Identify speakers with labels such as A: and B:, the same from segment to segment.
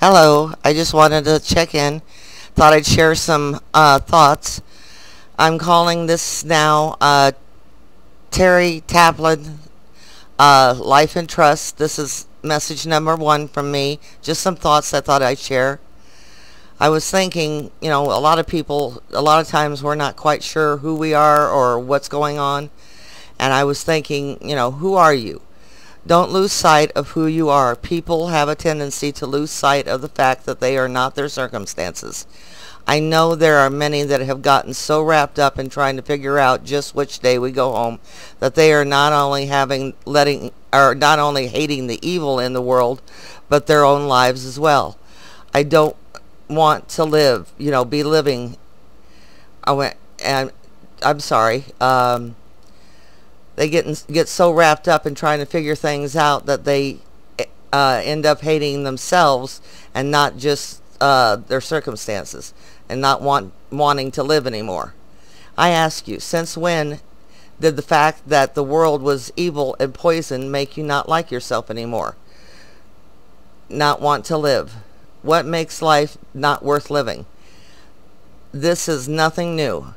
A: Hello, I just wanted to check in. Thought I'd share some thoughts. I'm calling this now Terri Taplin, Life and Trust. This is message number one from me. Just some thoughts I thought I'd share. I was thinking, a lot of people, a lot of times we're not quite sure who we are or what's going on. And I was thinking, who are you? Don't lose sight of who you are. People have a tendency to lose sight of the fact that they are not their circumstances. I know there are many that have gotten so wrapped up in trying to figure out just which day we go home that they are not only not only hating the evil in the world, but their own lives as well. I don't want to live, be living. And I'm sorry. They get so wrapped up in trying to figure things out that they end up hating themselves and not just their circumstances, and not wanting to live anymore. I ask you, since when did the fact that the world was evil and poison make you not like yourself anymore? Not want to live? What makes life not worth living? This is nothing new.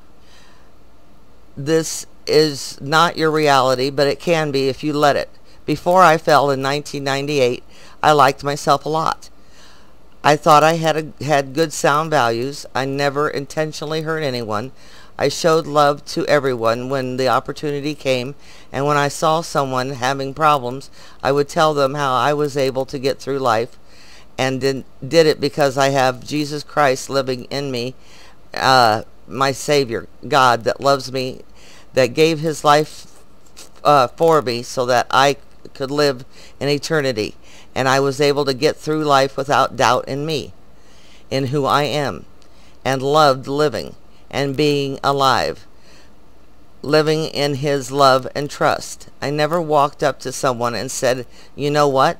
A: This is not your reality, but it can be if you let it. Before I fell in 1998, I liked myself a lot. I thought I had good sound values. I never intentionally hurt anyone. I showed love to everyone when the opportunity came, and when I saw someone having problems, I would tell them how I was able to get through life, and did it because I have Jesus Christ living in me, my Savior, God that loves me, that gave his life for me so that I could live in eternity. And I was able to get through life without doubt in me, in who I am, and loved living and being alive, living in his love and trust. I never walked up to someone and said, you know what?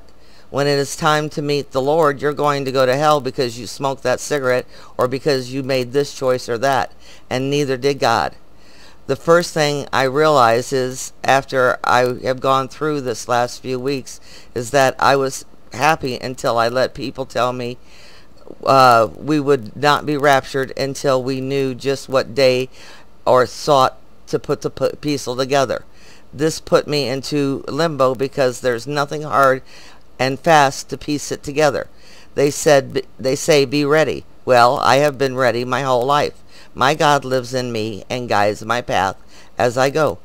A: When it is time to meet the Lord, you're going to go to hell because you smoked that cigarette or because you made this choice or that. And neither did God. The first thing I realize is, after I have gone through this last few weeks, is that I was happy until I let people tell me we would not be raptured until we knew just what day or sought to put the puzzle together. This put me into limbo because there's nothing hard and fast to piece it together. They say be ready. Well, I have been ready my whole life. My God lives in me and guides my path as I go.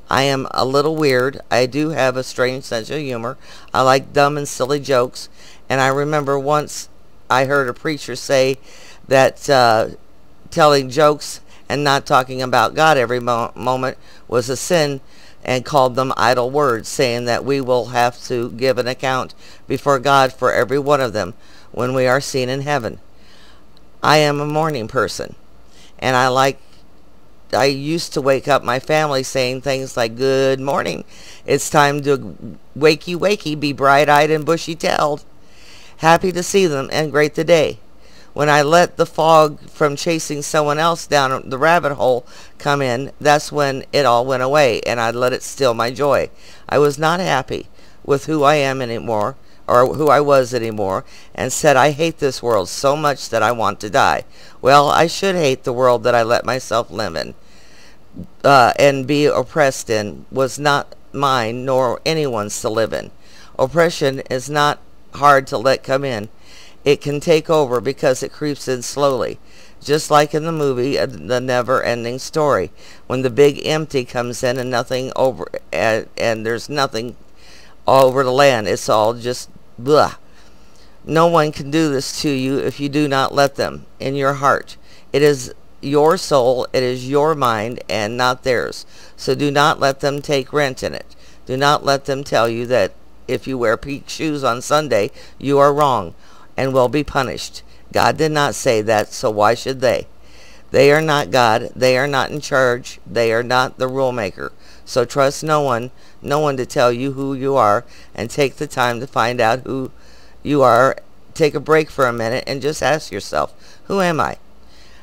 A: I am a little weird. I do have a strange sense of humor. I like dumb and silly jokes. And I remember once I heard a preacher say that telling jokes and not talking about God every moment was a sin, and called them idle words, saying that we will have to give an account before God for every one of them when we are seen in heaven. I am a morning person. And I used to wake up my family saying things like, good morning. It's time to wakey wakey, be bright-eyed and bushy-tailed. Happy to see them and great the day. When I let the fog from chasing someone else down the rabbit hole come in, that's when it all went away, and I let it steal my joy. I was not happy with who I am anymore, or who I was anymore, and said I hate this world so much that I want to die. Well, I should hate the world that I let myself live in and be oppressed in. Was not mine nor anyone's to live in. Oppression is not hard to let come in. It can take over because it creeps in slowly, just like in the movie The Never-Ending Story, when the big empty comes in and nothing over, and there's nothing all over the land. It's all just blah. No one can do this to you if you do not let them in your heart. It is your soul, it is your mind, and not theirs. So do not let them take rent in it. Do not let them tell you that if you wear pink shoes on Sunday, you are wrong and will be punished. God did not say that, so why should they? They are not God. They are not in charge. They are not the rule maker. So trust no one to tell you who you are, and take the time to find out who you are. Take a break for a minute and just ask yourself, who am I?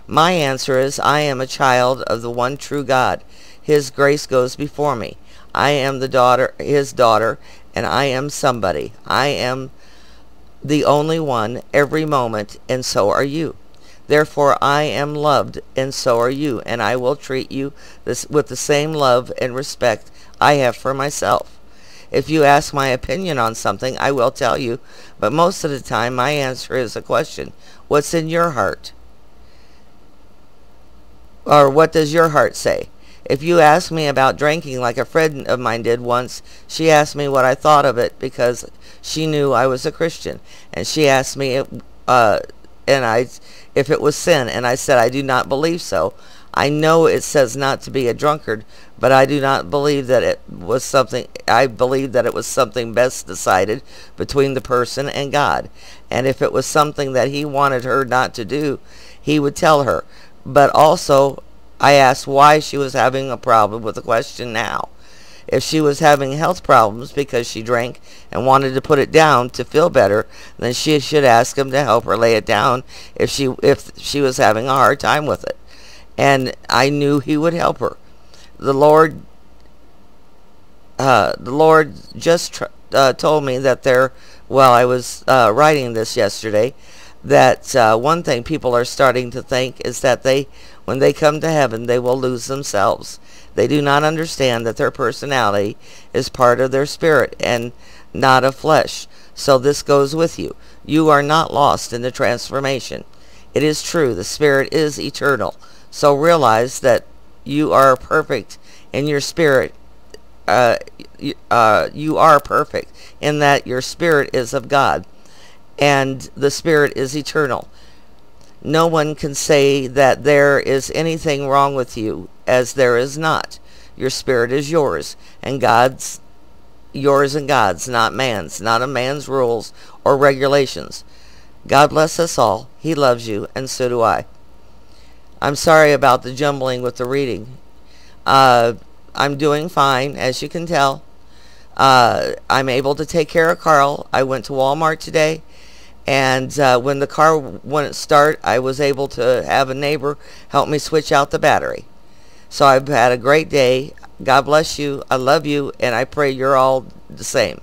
A: My answer is, I am a child of the one true God. His grace goes before me. I am his daughter, and I am somebody. I am the only one, every moment, and so are you. Therefore I am loved, and so are you, and I will treat you with the same love and respect I have for myself. If you ask my opinion on something, I will tell you, but most of the time my answer is a question. What's in your heart? Or what does your heart say? If you ask me about drinking like a friend of mine did once, she asked me what I thought of it because she knew I was a Christian. And she asked me if it was sin, and I said I do not believe so. I know it says not to be a drunkard, but I do not believe that it was something. I believe that it was something best decided between the person and God. And if it was something that he wanted her not to do, he would tell her. But also, I asked why she was having a problem with the question now. If she was having health problems because she drank and wanted to put it down to feel better, then she should ask him to help her lay it down if she was having a hard time with it. And I knew he would help her. The Lord just told me that while I was writing this yesterday, that one thing people are starting to think is that when they come to heaven, they will lose themselves. They do not understand that their personality is part of their spirit and not of flesh. So this goes with you. You are not lost in the transformation. It is true, the spirit is eternal. So realize that you are perfect in your spirit. You are perfect in that your spirit is of God, and the spirit is eternal. No one can say that there is anything wrong with you, as there is not. Your spirit is yours, and God's yours and God's, not man's, not a man's rules or regulations. God bless us all. He loves you, and so do I. I'm sorry about the jumbling with the reading. I'm doing fine, as you can tell. I'm able to take care of Carl. I went to Walmart today, and when the car wouldn't start, I was able to have a neighbor help me switch out the battery. So I've had a great day. God bless you. I love you, and I pray you're all the same.